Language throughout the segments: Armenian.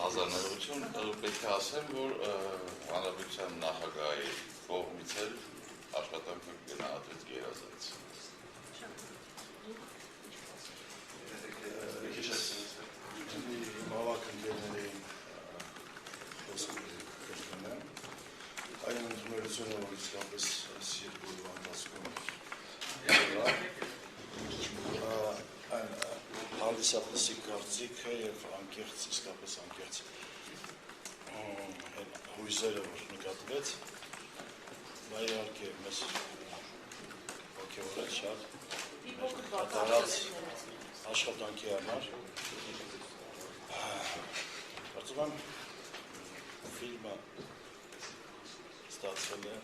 Հազարներություն պետք է ասեմ, որ հանրապետության նախագահի կողմից էլ աշխատանքը գնահատվեց գերազանց։ Մավակ ընկերներին խոսքերի կրկնեմ, այն ընդունելությունը, որ իսկապես այս երկու ընթացքում հանդիսատեսի կարծիքը և անկեղծ, իսկապես անկեղծ հույզերը, որ նկատվեց, դա իհարկե մեզ ոգևորել շատ մեր կատարած աշխատանքի համար։ Կարծում եմ ֆիլմը ստացվել է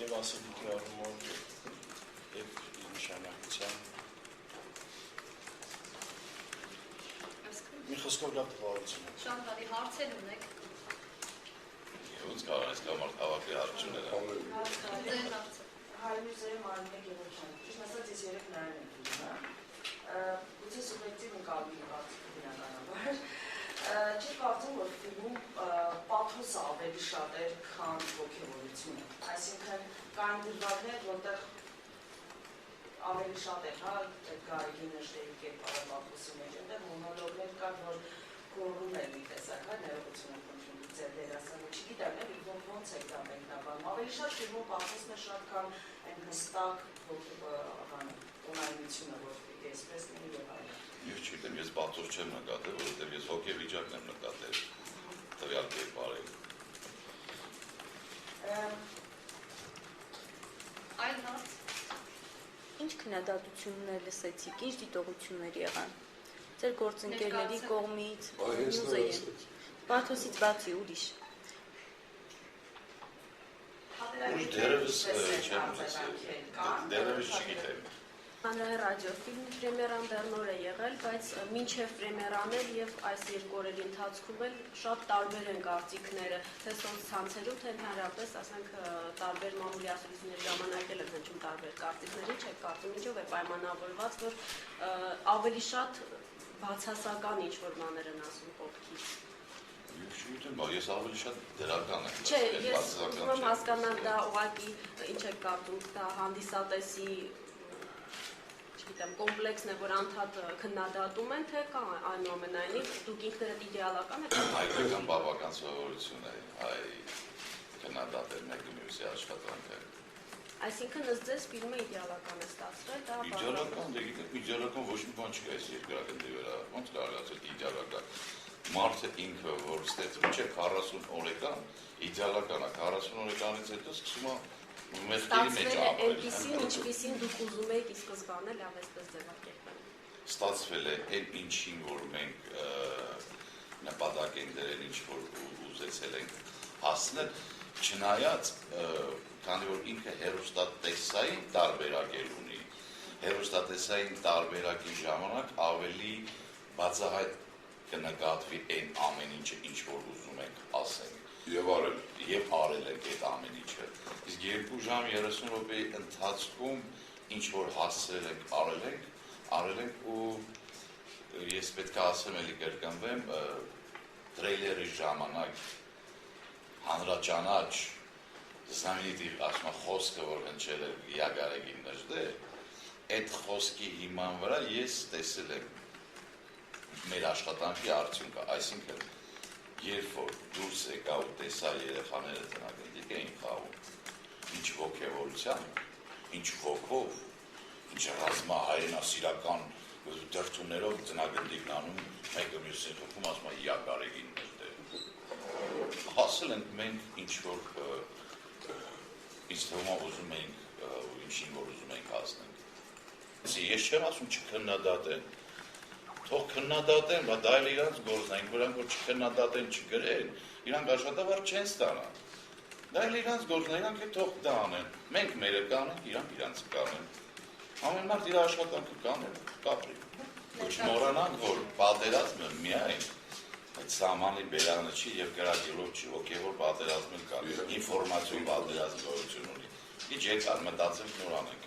և ասելիքի առումով և նշանակության մի խոսքով լավ տպավորություն է։ Շանտալի հարցեր ունեք։ Ոնց կարող ես կամարդ հավաքի հարցուներ Հայրույզերի Մարինե Գևորգյան, ճիշտ ասած ես երեք նայել եմ ֆիլմը, գուցե սուբյեկտիվ նկատի կարծիք բնականաբար, չի կարծում, որ ֆիլմում պաթոսը ավելի շատ էր, քան ոգևորությունը, այսինքն կային դրվագներ, որտեղ ավելի շատ էր, հա, Գարեգին նշտերի կերպարը պաթոսի մեջ, այնտեղ մոնոլոգներ կար, որ գոռում էր մի տեսակ, հա, ներողություն եմ խնդրում ձեր դերասանը, չգիտեմ, էլի ոնց եք դա մեկնաբանում, ավելի շատ ֆիլմում պաթոսն է շատ քան այն հստակ տոնայնությունը, որ պիտի այսպես լինի եւ այլն։ Ես չգիտեմ, ես պաթոս չեմ նկատել, որովհետև ես հոգեվիճակն եմ նկատել տվյալ կերպարին։ Այլ հարց։ Ինչ քննադատություններ լսեցիք, ինչ դիտողություններ եղան։ Ձեր գործընկերների կողմից, մյուզեի, պաթոսից բացի ուրիշ։ Դերևս չեմ լսել, դերևս չգիտեմ։ Հանրահայ ռադիոֆիլմի պրեմիերան դեռ նոր է եղել, բայց մինչև պրեմիերանն էլ եւ այս երկու օրերի ընթացքում էլ շատ տարբեր են կարծիքները, թե սոցցանցերում, թե ընդհանրապես, ասենք, տարբեր մամուլի ասոցիացիաների ժամանակ էլ են հնչում տարբեր կարծիքներ, ինչ է կարծում, ինչով է պայմանավորված, որ ավելի շատ բացասական ինչ-որ բաներ են ասում կողքից։ Ես ավելի շատ դրական եմ։ Չէ, ես ուզում եմ հասկանալ դա ուղղակի ինչ է կարծում, դա հանդիսատեսի չգիտեմ, կոմպլեքսն է, որ անդադ քննադատում են, թե կա այնուամենայնիվ դուք ինքներդ իդեալական եք։ Հայկական բավական սովորություն է հայ քննադատել մեկը մյուսի աշխատանքը։ Այսինքն ըստ ձեզ ֆիլմը իդեալական է ստացվել, դա իդեալական, դե գիտեք, իդեալական ոչ մի բան չկա այս երկրագնդի վրա, ոնց կարող ասել իդեալական։ Մարդը ինքը, որ ստեղծում չէ 40 օրեկան, իդեալական է, 40 օրեկանից հետո սկսում է մեղքերի մեջ ապրել։ Այնպիսին, ինչպիսին դուք ուզում եք ի սկզբանե լավ այսպես ձևակերպել։ Ստացվել է այն ինչին, որ մենք նպատակ ենք դրել, ինչ որ ուզեցել ենք հասնել, չնայած, քանի որ ինքը հեռուստատեսային տարբերակեր ունի, հեռուստատեսային տարբերակի ժամանակ ավելի բացահայտ կնկատվի այն ամեն ինչը, ինչ որ ուզում ենք ասենք եւ արել ենք այդ ամեն ինչը։ Իսկ 2 ժամ 30 րոպեի ընթացքում ինչ որ հասցրել ենք, արել ենք ու ես պետք է ասեմ, էլի կրկնվեմ, տրեյլերի ժամանակ հանրաճանաչ знаменитый ասма խոսքը, որ հնչել է Գարեգին նժդե, այդ խոսքի հիման վրա ես տեսել եմ մեր աշխատանքի արդյունքը, այսինքն երբ որ դուրս եկա ու տեսա երեխաները ծնագնդիկ էին խաղում, ինչ ոգևորությամբ, ինչ ոգով, ինչ ռազմահայրենասիրական դրդումներով ծնագնդիկն անում, մեկը մյուսին խփում, ասում է Գարեգին նժդե։ Հասել ենք մենք ինչ որ ինձ թվում ուզում էինք ինչին որ ուզում էինք հասնենք։ Ես չեմ ասում չքննադատեն, թող քննադատեն, բայց դա էլ իրանց գործն է, ինքնուրույն որ չքննադատեն, չգրեն, իրանք աշխատավարձ չեն ստանա։ Դա էլ իրանց գործն է, իրանք էլ թող դա անեն։ Մենք մերը կանենք, իրանք իրանց կանեն։ Ամեն մարդ իր աշխատանքը կանեն, կապրի։ Չմոռանանք, որ պատերազմը միայն այդ սահմանի բերանը չի եւ գրագելով չի, ոգեվոր պատերազմը կա, ինֆորմացիոն պատերազմություն ունի։ Ինչ եկան մտածենք նոր անենք։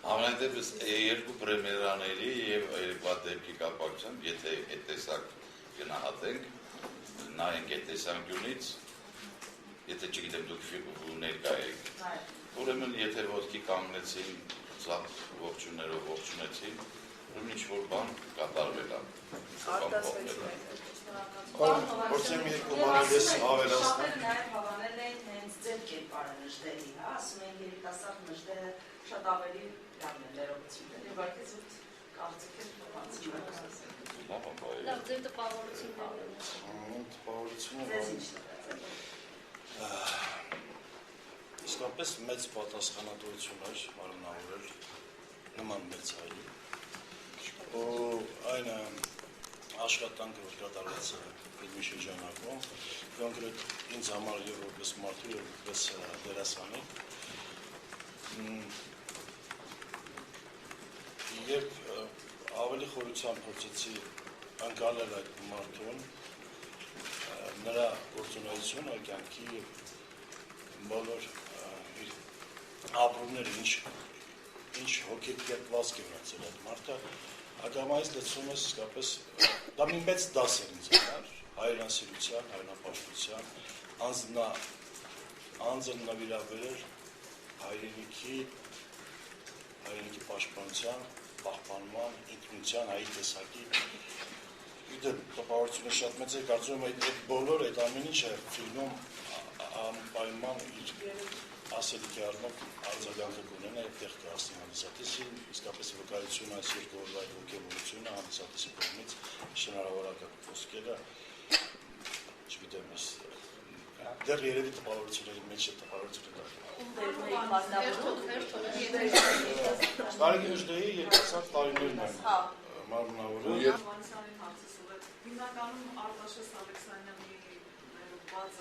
Ամենատեպս երկու պրեմիերաների եւ երկու դեպքի կապակցությամբ, եթե այդ տեսակ գնահատենք, նայենք այդ տեսանկյունից, եթե չգիտեմ դուք ներկա եք, ուրեմն եթե ոտքի կանգնեցին, ողջուններով ողջունեցին, ուրեմն ինչ-որ բան կատարվել է։ Որցեմ երկու բաներ ես ավելացնեմ։ Շատերը նաև հավանել էին հենց ձեր կերպարը նժդերի, ասում են երիտասարդ նժդերը շատ ավելի լավն են ներողություններ, եւ այդպես որ կարծիքը փոխանցում են։ Լավ, ձեր տպավորությունները։ Տպավորությունը Ձեզ ինչ տվեց։ իսկապես մեծ պատասխանատվություն էր մարմնավորել նման մեծ հայրի։ Ու այն աշխատանքը, որ կատարվեց ֆիլմի շրջանակում, կոնկրետ ինձ համար եւ որպես մարդու եւ որպես դերասանի, երբ ավելի խորությամբ փորձեցի անցնել այդ մարդուն, նրա գործունեությունը, կյանքի բոլոր ապրումները ինչ հոգեկեծվածք է ունեցել այդ մարդը, ակամայից լցում ես իսկապես, դա մի մեծ դաս էր ինձ համար, հայրենասիրության, հայրենապաշտության, անձն նվիրաբերել հայրենիքի պաշտպանության, պահպանման, ինքնության, հայի տեսակի, գիտեմ, տպավորությունը շատ մեծ է, կարծում եմ այդ բոլոր այդ ամեն ինչը ֆիլմում անպայման իր ասելիքի առնով արձագանքը կունենա եւ տեղ կհասնի հանդիսատեսին, իսկապես վկայությունը այս երկու օրվա ոգևորությունը հանդիսատեսի կողմից շնորհավորական խոսքերը, չգիտեմ, դեռ երևի տպավորությունների մեջ է տպավորությունը Կարելի նժդեի երկասատ տարիներն են մարմնավորել։ Հիմնականում Արտաշես Ալեքսանյանի բաց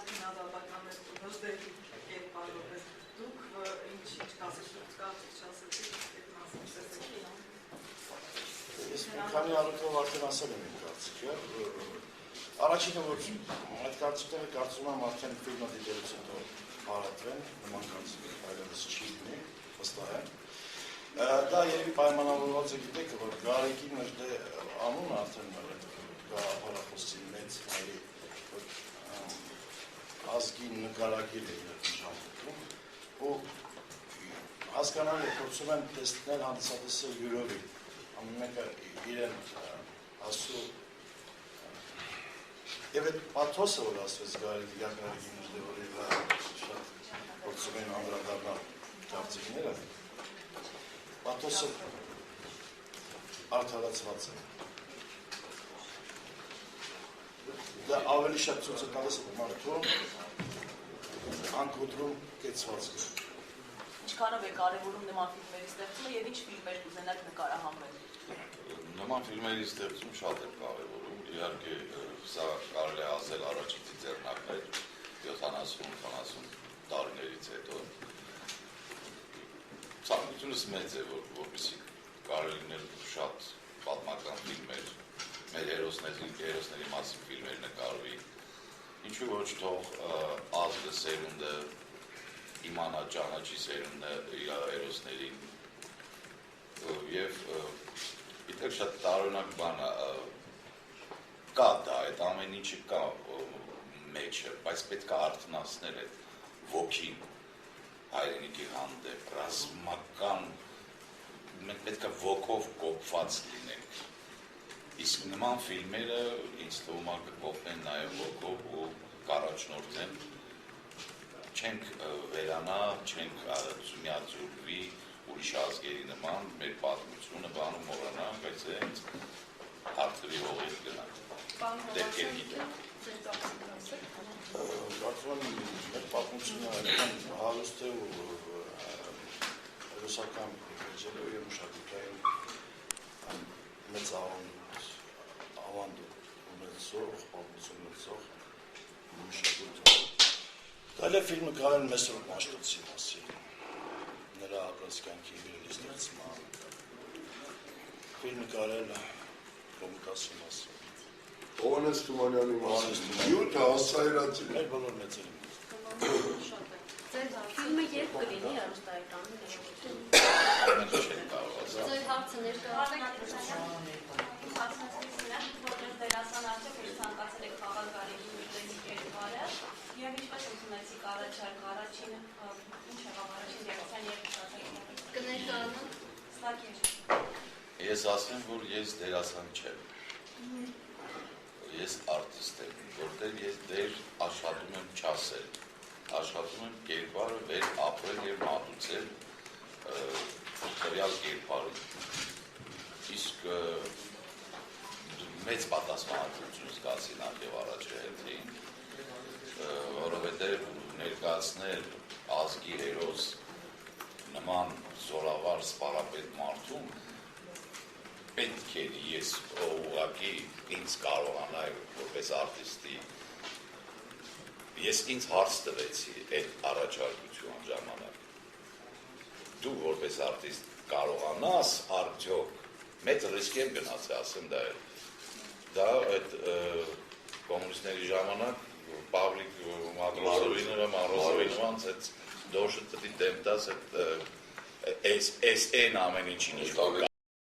քննադատական նժդերի կերպարով է։ Դուք ինչ կասեք, չասեցիք այդ մասը։ Ես մի քանի առիթով արդեն ասել եմ իմ կարծիքը։ Առաջինը, որ այդ կարծիքները կարծում եմ արդեն ֆիլմը դիտելուց հետո հարատվեն, նման կարծիքը այլևս չի լինի, վստահ եմ։ Դա երևի պայմանավորված է գիտեք, որ Գարեգին նժդե անունը արդեն հորախոսի մեծ հայերի ազգին նկարագիր է իր ժամանակում ու հասկանալ է փորձում են տեսնել հանդիսատեսը յուրովի ամեն մեկը իրեն ասու եւ այդ պաթոսը որ ասվեց Գարեգին նժդե որ իր շատ փորձում են անդրադառնալ կարծիքները պաթոսը արդարացված է դա ավելի շատ ցույց է տալիս մարդու անկոտրում կեցվածքը Ինչքանով է կարևորում նման ֆիլմերի ստեղծումը եւ ինչ ֆիլմեր կուզենաք նկարահանվել Նման ֆիլմերի ստեղծում շատ է կարևորում իհարկե սա կարելի է ասել առաջին ձեռնարկներ 70-80 տարիներից հետո ցանկությունս մեծ է որպեսզի կարելի լինել շատ պատմական ֆիլմեր մեր հերոսների մասին ֆիլմեր նկարվի ինչու ոչ թող ազգը սերունդը իմանա ճանաչի սերունդը իր հերոսներին եւ իդեպ շատ տարօրինակ բան կա դա այդ ամեն ինչը կա մեջը բայց պետք է արթնացնել այդ ոգին հայրենիքի հանդեպ ռազմական մենք պետք է ոգով կոփված լինենք իսկ նման ֆիլմերը ինձ թվում է կոփեն նաև ոգով ու կառաջնորդեն չենք վերանա չենք միաձուլվի ուրիշ ազգերի նման մեր պատմությունը բանում մոռանանք բայց հենց հարտվի հողի գնանք դեպքեր գիտենք Կարծում եմ մեր պատմությունը այդքան հարուստ է ու ռուսական երջերով և մշակութային մեծ ավանդ ունեցող, պատմություն ունեցող մշակույթ։ Կարելի է ֆիլմը կարել Մեսրոպ Մաշտոցի մասին, նրա ապրած կյանքի իրերի ստեղծման, ֆիլմը կարել Կոմիտասի մասին։ Հովհաննես Թումանյանի մասին, յութը հասցայրացին։ Մեր բոլոր մեծերի մասին։ Ֆիլմը երբ կլինի հեռուստաեկրանում Ձեր հարցը ներկայացնեք Դերասանը առաջարկ առաջին ինչ եղավ առաջին դեպքան եւ Կներկայանան ստակեր Ես ասեմ, որ ես դերասան չեմ։ Ես արտիստ եմ, որտեղ ես դեր աշխատում եմ չասել, աշխատում եմ կերպարը վեր ապրել եւ մատուցել տվյալ կերպարը։ Իսկ մեծ պատասխանատվություն զգացի նախ եւ առաջին, որովհետեւ ներկայացնել ազգի հերոս նման զորավար սպարապետ մարդուն պետք է ես ուղղակի ինձ կարողանայի որպես արտիստի ես ինձ հարց տվեցի այդ առաջարկության ժամանակ դու որպես արտիստ կարողանաս արդյոք մեծ ռիսկ եմ գնացի ասեմ դա այդ կոմունիստների ժամանակ Պավլիկ Մադրոսովինը այդ դոշը տի դեմ դաս այս այն ամեն ինչին ինչ որ